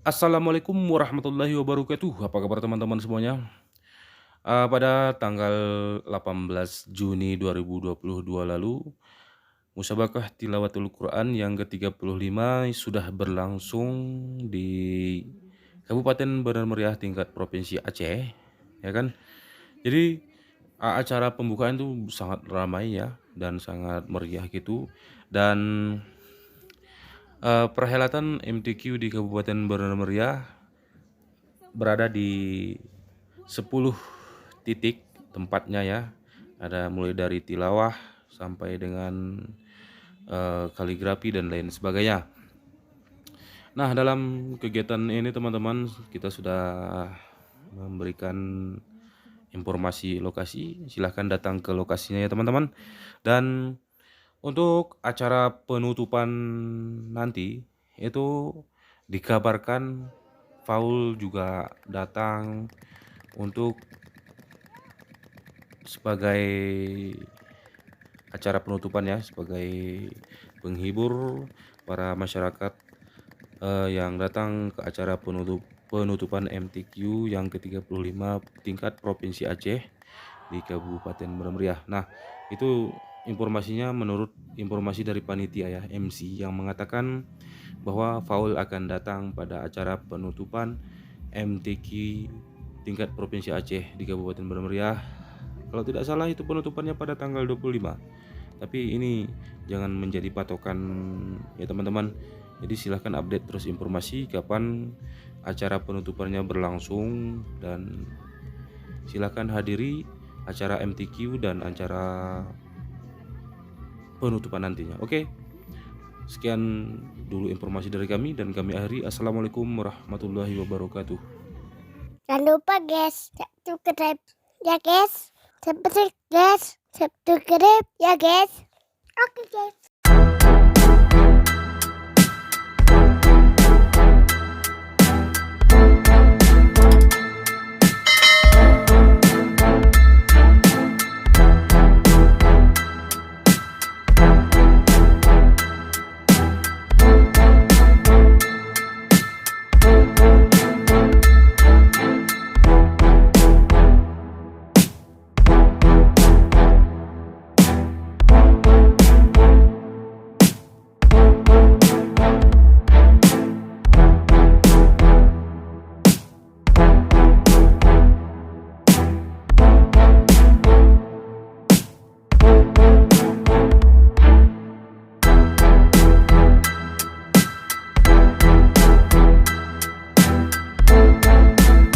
Assalamualaikum warahmatullahi wabarakatuh. Apa kabar teman-teman semuanya? Pada tanggal 18 Juni 2022 lalu, musabaqah tilawatul Quran yang ke-35 sudah berlangsung di Kabupaten Benar Meriah tingkat Provinsi Aceh, ya kan? Jadi acara pembukaan itu sangat ramai ya dan sangat meriah gitu. Dan perhelatan MTQ di Kabupaten Benar Meriah berada di 10 titik tempatnya ya. Ada mulai dari tilawah sampai dengan kaligrafi dan lain sebagainya. Nah, dalam kegiatan ini teman-teman kita sudah memberikan informasi lokasi. Silahkan datang ke lokasinya ya teman-teman. Dan untuk acara penutupan nanti itu dikabarkan Faul juga datang untuk sebagai acara penutupan ya, sebagai penghibur para masyarakat yang datang ke acara penutupan MTQ yang ke-35 tingkat Provinsi Aceh di Kabupaten Benar Meriah. Nah, itu informasinya menurut informasi dari panitia ya, MC yang mengatakan bahwa Faul akan datang pada acara penutupan MTQ tingkat Provinsi Aceh di Kabupaten Benar Meriah. Kalau tidak salah itu penutupannya pada tanggal 25. Tapi ini jangan menjadi patokan ya teman-teman. Jadi silahkan update terus informasi kapan acara penutupannya berlangsung dan silahkan hadiri acara MTQ dan acara penutupan nantinya. Oke, sekian dulu informasi dari kami dan kami akhiri. Assalamualaikum warahmatullahi wabarakatuh. Jangan lupa guys, subscribe ya guys, subscribe guys, subscribe ya guys. Oke guys.